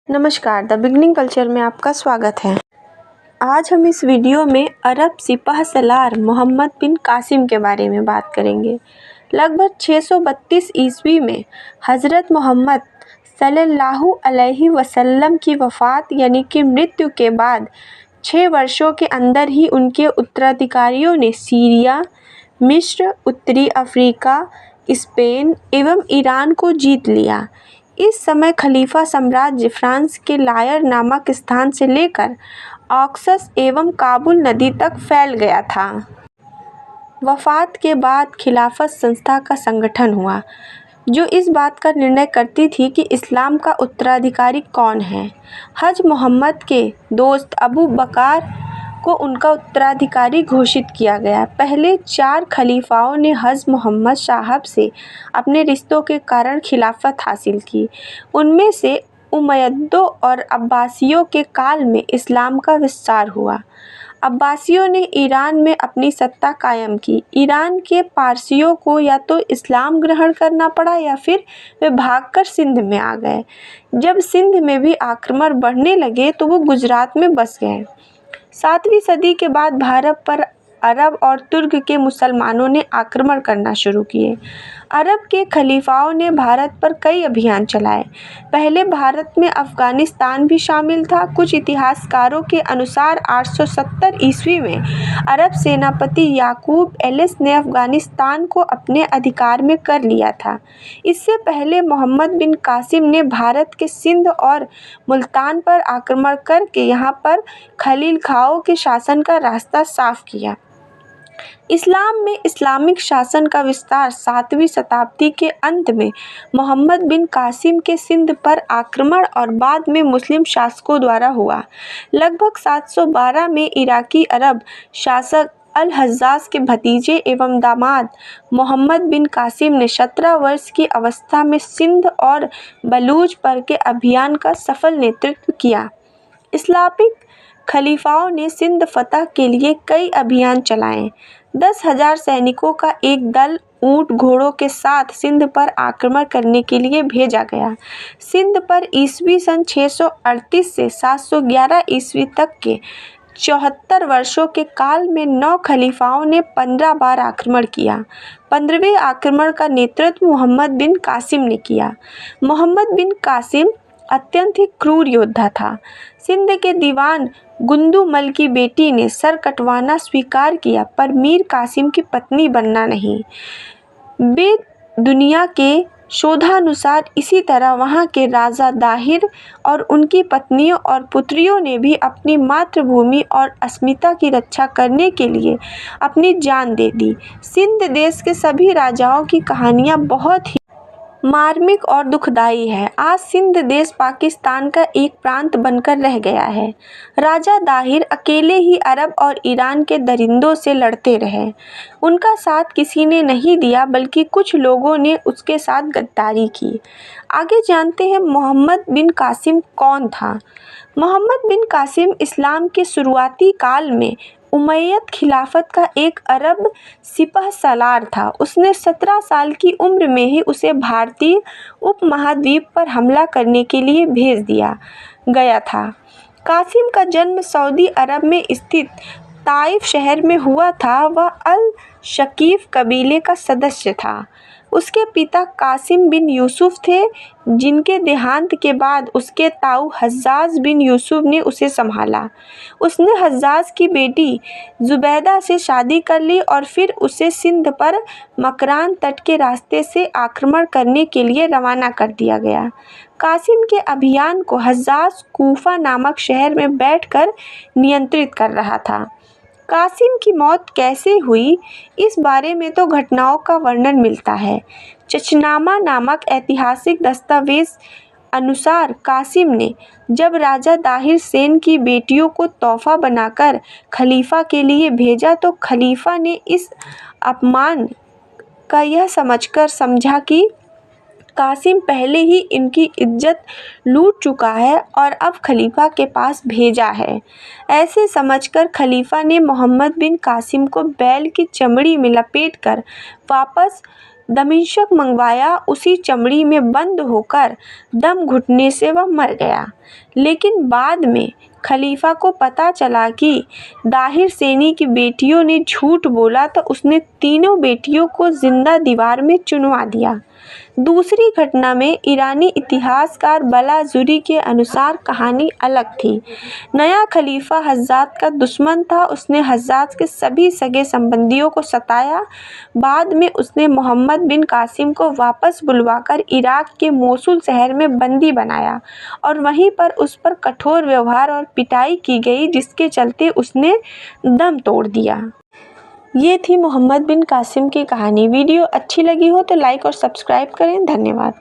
नमस्कार, the beginning culture में आपका स्वागत है। आज हम इस वीडियो में अरब सिपह सलार मोहम्मद बिन कासिम के बारे में बात करेंगे। लगभग 632 ईस्वी में हज़रत मोहम्मद सल्लल्लाहु अलैहि वसल्लम की वफ़ात यानी कि मृत्यु के बाद 6 वर्षों के अंदर ही उनके उत्तराधिकारियों ने सीरिया, मिस्र, उत्तरी अफ्रीका, स्पेन एवं ईरान को जीत लिया। इस समय खलीफा साम्राज्य फ्रांस के लायर नामक स्थान से लेकर ऑक्सस एवं काबुल नदी तक फैल गया था। वफ़ात के बाद खिलाफत संस्था का संगठन हुआ, जो इस बात का निर्णय करती थी कि इस्लाम का उत्तराधिकारी कौन है। हज मोहम्मद के दोस्त अबू बकर को उनका उत्तराधिकारी घोषित किया गया। पहले 4 खलीफाओं ने हज मोहम्मद साहब से अपने रिश्तों के कारण खिलाफत हासिल की। उनमें से उमय्यदों और अब्बासियों के काल में इस्लाम का विस्तार हुआ। अब्बासियों ने ईरान में अपनी सत्ता कायम की। ईरान के पारसियों को या तो इस्लाम ग्रहण करना पड़ा या फिर वे भागकर सिंध में आ गए। जब सिंध में भी आक्रमण बढ़ने लगे तो वो गुजरात में बस गए। 7वीं सदी के बाद भारत पर अरब और तुर्क के मुसलमानों ने आक्रमण करना शुरू किए। अरब के खलीफाओं ने भारत पर कई अभियान चलाए। पहले भारत में अफ़गानिस्तान भी शामिल था। कुछ इतिहासकारों के अनुसार 870 ईस्वी में अरब सेनापति याकूब एलिस ने अफ़गानिस्तान को अपने अधिकार में कर लिया था। इससे पहले मोहम्मद बिन कासिम ने भारत के सिंध और मुल्तान पर आक्रमण करके यहाँ पर खलील खाओं के शासन का रास्ता साफ किया। इस्लाम में इस्लामिक शासन का विस्तार 7वीं शताब्दी के अंत में मोहम्मद बिन कासिम के सिंध पर आक्रमण और बाद में मुस्लिम शासकों द्वारा हुआ। लगभग 712 में इराकी अरब शासक अल-हज्जाज के भतीजे एवं दामाद मोहम्मद बिन कासिम ने 17 वर्ष की अवस्था में सिंध और बलूच पर के अभियान का सफल नेतृत्व किया। इस्लामिक खलीफाओं ने सिंध फतह के लिए कई अभियान चलाए। 10,000 सैनिकों का एक दल ऊंट घोड़ों के साथ सिंध पर आक्रमण करने के लिए भेजा गया। सिंध पर ईस्वी सन 638 से 711 ईस्वी तक के 74 वर्षों के काल में 9 खलीफाओं ने 15 बार आक्रमण किया। 15वें आक्रमण का नेतृत्व मोहम्मद बिन कासिम ने किया। मोहम्मद बिन कासिम अत्यंत ही क्रूर योद्धा था। सिंध के दीवान गुंदुमल की बेटी ने सर कटवाना स्वीकार किया, पर मीर कासिम की पत्नी बनना नहीं। वे दुनिया के शोधानुसार इसी तरह वहाँ के राजा दाहिर और उनकी पत्नियों और पुत्रियों ने भी अपनी मातृभूमि और अस्मिता की रक्षा करने के लिए अपनी जान दे दी। सिंध देश के सभी राजाओं की कहानियाँ बहुत ही मार्मिक और दुखदाई है। आज सिंध देश पाकिस्तान का एक प्रांत बनकर रह गया है। राजा दाहिर अकेले ही अरब और ईरान के दरिंदों से लड़ते रहे। उनका साथ किसी ने नहीं दिया, बल्कि कुछ लोगों ने उसके साथ गद्दारी की। आगे जानते हैं मोहम्मद बिन कासिम कौन था। मोहम्मद बिन कासिम इस्लाम के शुरुआती काल में उमैयद खिलाफत का एक अरब सिपह सलार था। उसने 17 साल की उम्र में ही उसे भारतीय उपमहाद्वीप पर हमला करने के लिए भेज दिया गया था। कासिम का जन्म सऊदी अरब में स्थित ताइफ शहर में हुआ था। वह अल शकीफ कबीले का सदस्य था। उसके पिता कासिम बिन यूसुफ थे, जिनके देहांत के बाद उसके ताऊ हज्जाज बिन यूसुफ ने उसे संभाला। उसने हज्जाज की बेटी जुबैदा से शादी कर ली और फिर उसे सिंध पर मकरान तट के रास्ते से आक्रमण करने के लिए रवाना कर दिया गया। कासिम के अभियान को हज्जाज कूफा नामक शहर में बैठकर नियंत्रित कर रहा था। कासिम की मौत कैसे हुई, इस बारे में तो घटनाओं का वर्णन मिलता है। चचनामा नामक ऐतिहासिक दस्तावेज अनुसार कासिम ने जब राजा दाहिर सेन की बेटियों को तोहफा बनाकर खलीफा के लिए भेजा, तो खलीफा ने इस अपमान का यह समझा कि कासिम पहले ही इनकी इज्जत लूट चुका है और अब खलीफा के पास भेजा है। ऐसे समझकर खलीफा ने मोहम्मद बिन कासिम को बैल की चमड़ी में लपेटकर वापस दमिश्क मंगवाया, उसी चमड़ी में बंद होकर दम घुटने से वह मर गया। लेकिन बाद में खलीफा को पता चला कि दाहिर सेनी की बेटियों ने झूठ बोला, तो उसने तीनों बेटियों को जिंदा दीवार में चुनवा दिया। दूसरी घटना में ईरानी इतिहासकार बलाजुरी के अनुसार कहानी अलग थी। नया खलीफा हज्जाज का दुश्मन था। उसने हज्जाज के सभी सगे संबंधियों को सताया। बाद में उसने मोहम्मद बिन कासिम को वापस बुलवाकर इराक के मोसुल शहर में बंदी बनाया और वहीं पर उस पर कठोर व्यवहार और पिटाई की गई, जिसके चलते उसने दम तोड़ दिया। ये थी मोहम्मद बिन कासिम की कहानी। वीडियो अच्छी लगी हो तो लाइक और सब्सक्राइब करें। धन्यवाद।